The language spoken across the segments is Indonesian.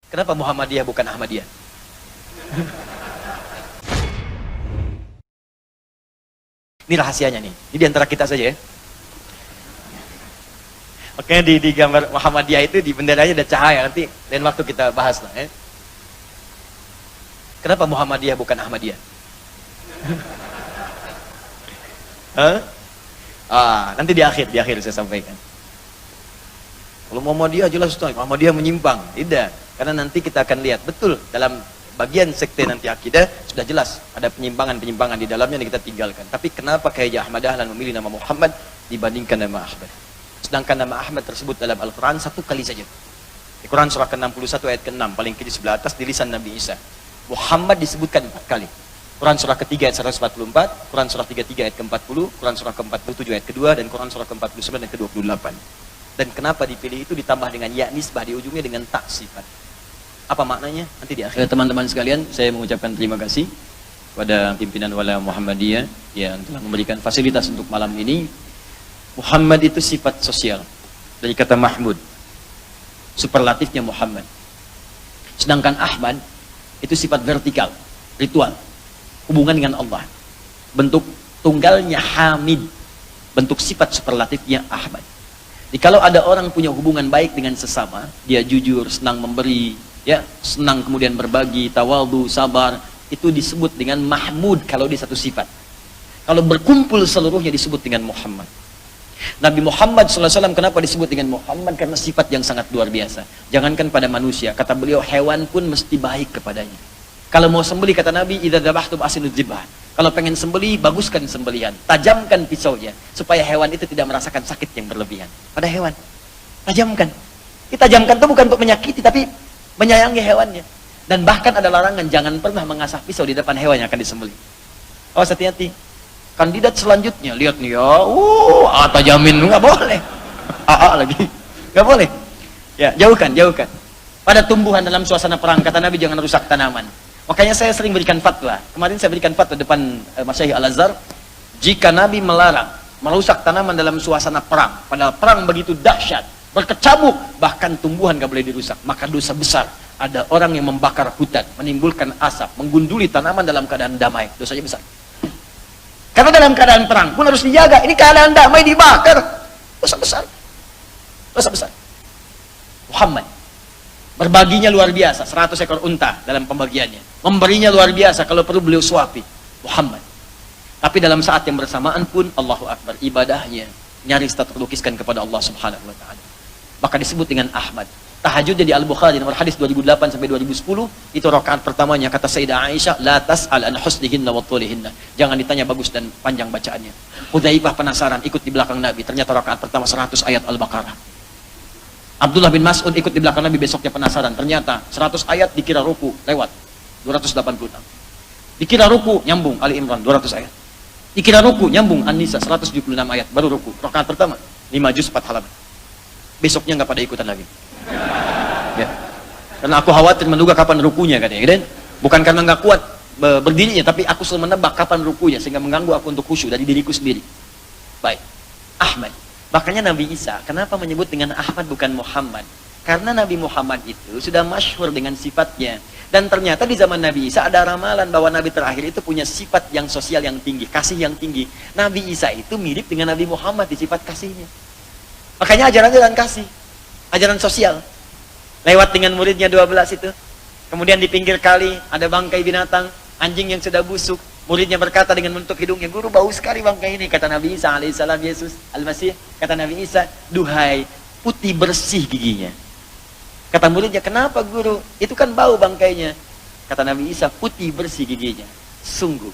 Kenapa Muhammadiyah bukan Ahmadiyah? Ini rahasianya nih. Ini diantara kita saja ya. Oke, di gambar Muhammadiyah itu di benderanya ada cahaya. Nanti lain waktu kita bahas lah ya. Kenapa Muhammadiyah bukan Ahmadiyah? Hah? Nanti di akhir saya sampaikan. Kalau Muhammadiyah jelas Ustaz, Muhammadiyah menyimpang. Tidak, karena nanti kita akan lihat betul dalam bagian sekte nanti akidah sudah jelas ada penyimpangan-penyimpangan di dalamnya yang kita tinggalkan. Tapi kenapa Kiai Ahmad Dahlan memilih nama Muhammad dibandingkan nama Ahmad? Sedangkan nama Ahmad tersebut dalam Al-Quran satu kali saja. Di Quran surah ke-61 ayat ke-6 paling kiri sebelah atas di lisan Nabi Isa. Muhammad disebutkan 4 kali. Quran surah ketiga ayat 144, Quran surah 33 ayat ke-40, Quran surah ke-47 ayat ke-2, dan Quran surah ke-49 dan ke-28. Dan kenapa dipilih itu ditambah dengan ya nisbah di ujungnya dengan tak sifat. Apa maknanya? Nanti di akhir. Teman-teman sekalian, saya mengucapkan terima kasih kepada pimpinan Wala Muhammadiyah yang telah memberikan fasilitas untuk malam ini. Muhammad itu sifat sosial. Dari kata Mahmud. Superlatifnya Muhammad. Sedangkan Ahmad itu sifat vertikal, ritual. Hubungan dengan Allah. Bentuk tunggalnya Hamid. Bentuk sifat superlatifnya Ahmad. Jadi kalau ada orang punya hubungan baik dengan sesama, dia jujur, senang memberi, ya, senang kemudian berbagi, tawadu, sabar, itu disebut dengan Mahmud kalau di satu sifat. Kalau berkumpul seluruhnya disebut dengan Muhammad. Nabi Muhammad SAW kenapa disebut dengan Muhammad? Karena sifat yang sangat luar biasa. Jangankan pada manusia, kata beliau hewan pun mesti baik kepadanya. Kalau mau sembelih kata Nabi, idza dzabhtum asinuz dzibah. Kalau pengen sembelih, baguskan sembelihan, tajamkan pisaunya supaya hewan itu tidak merasakan sakit yang berlebihan. Pada hewan, tajamkan. Ditajamkan itu bukan untuk menyakiti, tapi menyayangi hewannya. Dan bahkan ada larangan, jangan pernah mengasah pisau di depan hewan yang akan disembelih. Awas hati-hati. Kandidat selanjutnya, lihat nih ya, tajamin, nggak boleh. Lagi, nggak boleh. Ya, jauhkan. Pada tumbuhan dalam suasana perang, kata Nabi jangan rusak tanaman. Makanya saya sering berikan fatwa. Kemarin saya berikan fatwa depan Masyaikh Al-Azhar, jika Nabi melarang merusak tanaman dalam suasana perang, padahal perang begitu dahsyat, berkecamuk, bahkan tumbuhan nggak boleh dirusak, maka dosa besar. Ada orang yang membakar hutan, menimbulkan asap, menggunduli tanaman dalam keadaan damai, dosanya besar. Karena dalam keadaan perang pun harus dijaga. Ini keadaan damai dibakar, dosa besar. Muhammad berbaginya luar biasa, 100 ekor unta dalam pembagiannya. Memberinya luar biasa, kalau perlu beliau suapi. Muhammad. Tapi dalam saat yang bersamaan pun, Allahu Akbar, ibadahnya nyaris tak terlukiskan kepada Allah Subhanahu wa Ta'ala. Maka disebut dengan Ahmad. Tahajudnya di Al-Bukhari nomor hadis 2008 sampai 2010, itu rakaat pertamanya kata Sayyidah Aisyah, la tas'al an husnihinna wa tulihinna. Jangan ditanya bagus dan panjang bacaannya. Hudzaifah penasaran, ikut di belakang Nabi. Ternyata rakaat pertama 100 ayat Al-Baqarah. Abdullah bin Mas'ud ikut di belakang Nabi, besoknya penasaran. Ternyata 100 ayat dikira ruku, lewat 286. Dikira ruku, nyambung Ali Imran 200 ayat. Dikira ruku, nyambung An-Nisa 176 ayat, baru ruku. Rakaat pertama 5 juz 4 halaman. Besoknya nggak pada ikutan lagi. Ya. Karena aku khawatir menduga kapan rukunya katanya, kan? Bukan karena nggak kuat berdirinya, tapi aku selalu menebak kapan rukunya sehingga mengganggu aku untuk khusyuk dari diriku sendiri. Baik. Ahmad. Makanya Nabi Isa, kenapa menyebut dengan Ahmad bukan Muhammad? Karena Nabi Muhammad itu sudah masyhur dengan sifatnya. Dan ternyata di zaman Nabi Isa ada ramalan bahwa Nabi terakhir itu punya sifat yang sosial yang tinggi, kasih yang tinggi. Nabi Isa itu mirip dengan Nabi Muhammad di sifat kasihnya. Makanya ajarannya ajaran kasih, ajaran sosial. Lewat dengan muridnya 12 itu. Kemudian di pinggir kali ada bangkai binatang, anjing yang sudah busuk. Muridnya berkata dengan menutup hidungnya, guru bau sekali bangkai ini. Kata Nabi Isa alaihissalam, Yesus Al-Masih, kata Nabi Isa, duhai, putih bersih giginya. Kata muridnya, kenapa guru? Itu kan bau bangkainya. Kata Nabi Isa, putih bersih giginya. Sungguh,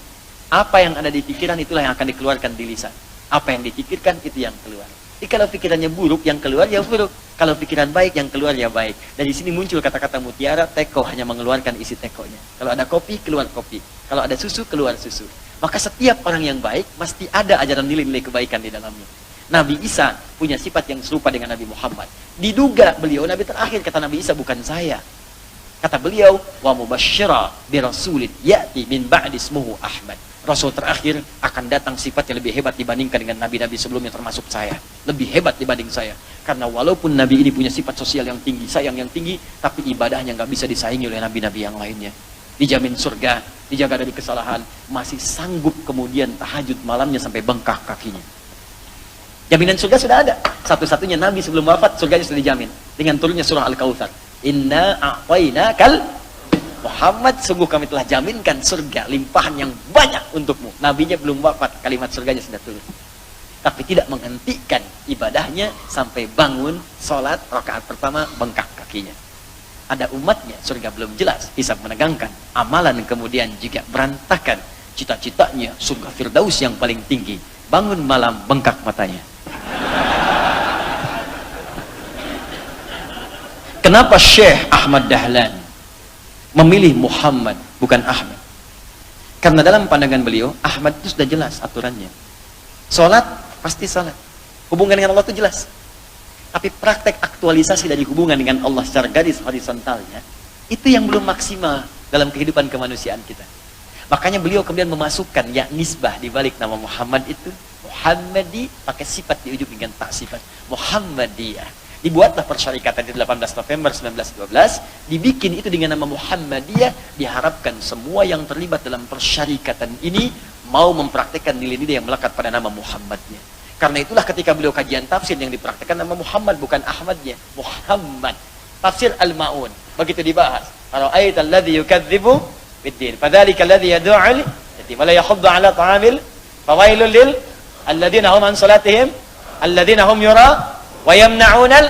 apa yang ada di pikiran itulah yang akan dikeluarkan di lisan. Apa yang dipikirkan itu yang keluar. Jadi kalau pikirannya buruk, yang keluar ya buruk. Kalau pikiran baik, yang keluar ya baik. Dari sini muncul kata-kata mutiara, teko hanya mengeluarkan isi tekonya. Kalau ada kopi, keluar kopi. Kalau ada susu, keluar susu. Maka setiap orang yang baik, mesti ada ajaran nilai-nilai kebaikan di dalamnya. Nabi Isa punya sifat yang serupa dengan Nabi Muhammad. Diduga beliau Nabi terakhir, kata Nabi Isa, bukan saya. Kata beliau, wa mubasysyira bi rasulin ya'ti min ba'di ismuhu Ahmad. Rasul terakhir akan datang sifat yang lebih hebat dibandingkan dengan nabi-nabi sebelumnya termasuk saya. Lebih hebat dibanding saya. Karena walaupun nabi ini punya sifat sosial yang tinggi, sayang yang tinggi, tapi ibadahnya nggak bisa disaingi oleh nabi-nabi yang lainnya. Dijamin surga, dijaga dari kesalahan, masih sanggup kemudian tahajud malamnya sampai bengkak kakinya. Jaminan surga sudah ada. Satu-satunya nabi sebelum wafat surganya sudah dijamin dengan turunnya surah Al-Kautsar. Inna a'tainakal Muhammad, sungguh kami telah jaminkan surga, limpahan yang banyak untukmu. Nabinya belum wafat, kalimat surganya sudah turun. Tapi tidak menghentikan ibadahnya sampai bangun, sholat, rakaat pertama, bengkak kakinya. Ada umatnya, surga belum jelas, hisab menegangkan. Amalan kemudian juga berantakan. Cita-citanya surga Firdaus yang paling tinggi. Bangun malam, bengkak matanya. Kenapa Syekh Ahmad Dahlan memilih Muhammad bukan Ahmad? Karena dalam pandangan beliau Ahmad itu sudah jelas aturannya. Sholat pasti sholat, hubungan dengan Allah itu jelas. Tapi praktek aktualisasi dari hubungan dengan Allah secara garis horizontalnya itu yang belum maksimal dalam kehidupan kemanusiaan kita. Makanya beliau kemudian memasukkan ya nisbah di balik nama Muhammad itu. Muhammadi pakai sifat di ujung dengan tak sifat. Muhammadiyah. Dibuatlah persyarikatan di 18 November 1912, dibikin itu dengan nama Muhammadiyah, diharapkan semua yang terlibat dalam persyarikatan ini mau mempraktikkan nilai-nilai yang melekat pada nama Muhammadnya. Karena itulah ketika beliau kajian tafsir yang dipraktikkan nama Muhammad bukan Ahmadnya, Muhammad. Tafsir Al-Ma'un begitu dibahas. Ara'aita alladhi yukadzibu biddin, fadzalika alladhi yad'u yatim wa la yahuddu 'ala ta'amil fawailul lil alladziina hum an salatihim alladziina hum yura wa yamna'unal,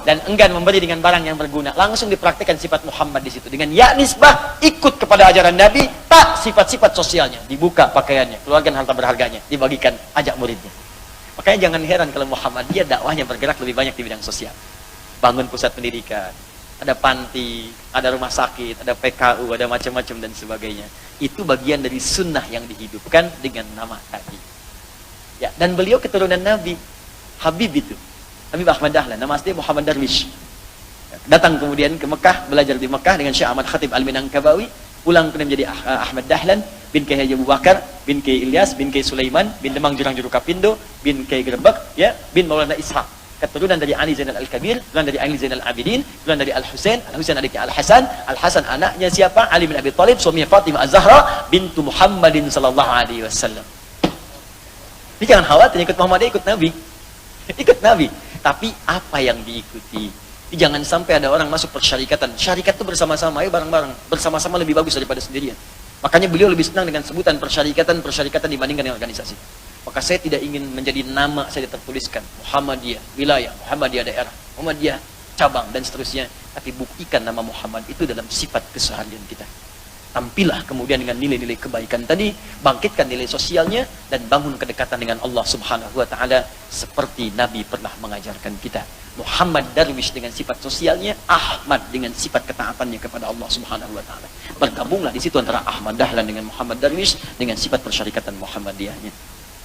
dan enggan memberi dengan barang yang berguna. Langsung dipraktikkan sifat Muhammad di situ dengan ya nisbah, ikut kepada ajaran Nabi, tak sifat-sifat sosialnya, dibuka pakaiannya, keluarkan harta berharganya, dibagikan ajak muridnya. Makanya jangan heran kalau Muhammadiyah dakwahnya bergerak lebih banyak di bidang sosial. Bangun pusat pendidikan, ada panti, ada rumah sakit, ada PKU, ada macam-macam dan sebagainya. Itu bagian dari sunnah yang dihidupkan dengan nama tadi. Ya, dan beliau keturunan Nabi, Habib itu. Habib Ahmad Dahlan, nama asli Muhammad Darwish. Datang kemudian ke Mekah, belajar di Mekah dengan Syekh Ahmad Khatib Al-Minangkabawi, pulang kemudian menjadi Ahmad Dahlan, bin Kiai Haji Abu Bakar, bin Kiai Ilyas, bin Kiai Sulaiman, bin Demang Jurang Juru Kapindo, bin Kiai Gerbek, ya, bin Maulana Ishaq. Keturunan dari Ali Zainal Al-Kabir, keturunan dari Ali Zainal Abidin, keturunan dari Al-Husain, Al-Husain adiknya Al-Hasan, Al-Hasan anaknya siapa? Ali bin Abi Thalib, suaminya Fatimah Az-Zahra, bintu Muhammadin sallallahu alaihi wasallam. Ini jangan khawatir ikut Muhammadiyah, ikut Nabi. Ikut Nabi. Tapi apa yang diikuti? Jangan sampai ada orang masuk persyarikatan. Syarikat itu bersama-sama, ayo bareng-bareng. Bersama-sama lebih bagus daripada sendirian. Makanya beliau lebih senang dengan sebutan persyarikatan dibandingkan dengan organisasi. Maka saya tidak ingin menjadi nama saya tertuliskan Muhammadiyah wilayah, Muhammadiyah daerah, Muhammadiyah cabang dan seterusnya. Tapi buktikan nama Muhammad itu dalam sifat keseharian kita. Tampillah kemudian dengan nilai-nilai kebaikan tadi, bangkitkan nilai sosialnya, dan bangun kedekatan dengan Allah Subhanahu wa Ta'ala seperti Nabi pernah mengajarkan kita. Muhammad Darwish dengan sifat sosialnya, Ahmad dengan sifat ketaatannya kepada Allah Subhanahu wa Ta'ala. Bergabunglah di situ antara Ahmad Dahlan dengan Muhammad Darwish dengan sifat persyarikatan Muhammadiyahnya.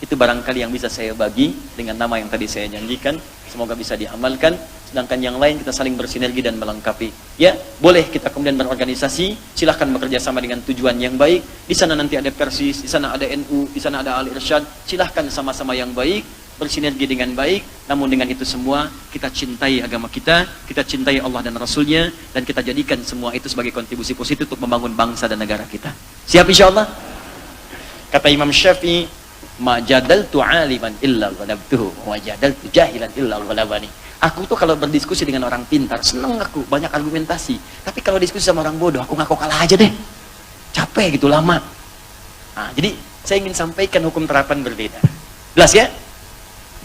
Itu barangkali yang bisa saya bagi dengan nama yang tadi saya janjikan. Semoga bisa diamalkan. Sedangkan yang lain kita saling bersinergi dan melengkapi. Ya, boleh kita kemudian berorganisasi. Silahkan bekerja sama dengan tujuan yang baik. Di sana nanti ada Persis, di sana ada NU, di sana ada Al Irsyad. Silahkan sama-sama yang baik, bersinergi dengan baik. Namun dengan itu semua kita cintai agama kita cintai Allah dan Rasulnya, dan kita jadikan semua itu sebagai kontribusi positif untuk membangun bangsa dan negara kita. Siap insyaAllah? Kata Imam Syafi'i, ma jadaltu aliman illa ghalabtuhu wa jadaltu jahilan illa ghalabani. Aku tuh kalau berdiskusi dengan orang pintar seneng, aku banyak argumentasi. Tapi kalau diskusi sama orang bodoh, aku ngaku kalah aja deh. Capek gitu lama. Nah, jadi saya ingin sampaikan hukum terapan berbeda. Jelas ya?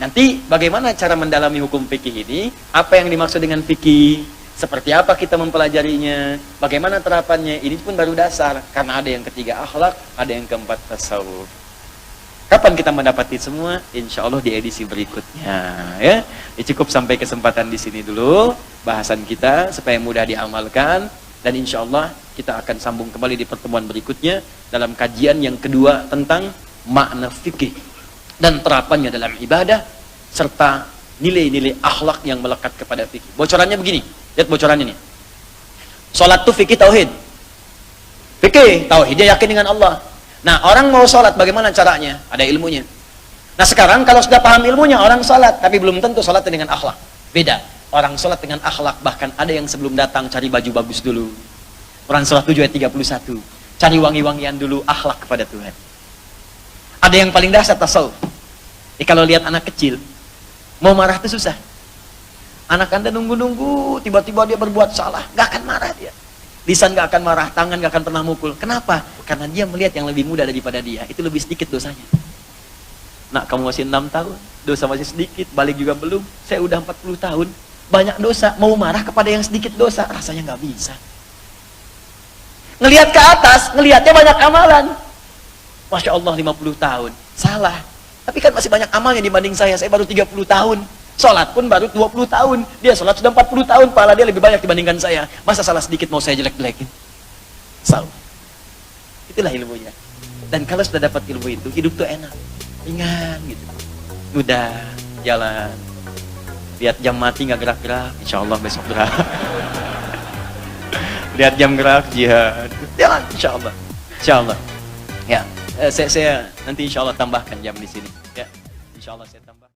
Nanti bagaimana cara mendalami hukum fikih ini? Apa yang dimaksud dengan fikih? Seperti apa kita mempelajarinya? Bagaimana terapannya? Ini pun baru dasar. Karena ada yang ketiga akhlak, ada yang keempat tasawuf. Kapan kita mendapati semua? Insya Allah di edisi berikutnya. Ya, cukup sampai kesempatan di sini dulu bahasan kita supaya mudah diamalkan, dan insya Allah kita akan sambung kembali di pertemuan berikutnya dalam kajian yang kedua tentang makna fikih dan terapannya dalam ibadah serta nilai-nilai akhlak yang melekat kepada fikih. Bocorannya begini, lihat bocorannya nih. Salat itu fikih tauhid. Fikih tauhidnya yakin dengan Allah. Nah, orang mau sholat bagaimana caranya? Ada ilmunya. Nah, sekarang kalau sudah paham ilmunya, orang sholat, tapi belum tentu sholat dengan akhlak. Beda. Orang sholat dengan akhlak, bahkan ada yang sebelum datang cari baju bagus dulu. Quran surah 7 ayat 31. Cari wangi-wangian dulu, akhlak kepada Tuhan. Ada yang paling dasar tasawuf. Kalau lihat anak kecil, mau marah itu susah. Anak Anda nunggu-nunggu, tiba-tiba dia berbuat salah, gak akan marah dia. Lisan gak akan marah, tangan gak akan pernah mukul. Kenapa? Karena dia melihat yang lebih muda daripada dia. Itu lebih sedikit dosanya. Nak, kamu masih 6 tahun, dosa masih sedikit, balik juga belum. Saya udah 40 tahun, banyak dosa. Mau marah kepada yang sedikit dosa, rasanya gak bisa. Ngelihat ke atas, ngelihatnya banyak amalan. Masya Allah 50 tahun, salah. Tapi kan masih banyak amalnya dibanding saya baru 30 tahun. Sholat pun baru 20 tahun. Dia sholat sudah 40 tahun, pahala dia lebih banyak dibandingkan saya. Masa salah sedikit mau saya jelek-jelekin? Salah. Itulah ilmunya. Dan kalau sudah dapat ilmu itu, hidup tuh enak. Ringan gitu. Udah, jalan. Lihat jam mati nggak gerak-gerak, insya Allah besok gerak. Lihat jam gerak, jihad. Jalan, insya Allah. Insya Allah. Ya, saya nanti insya Allah tambahkan jam di sini. Ya, insya Allah saya tambah.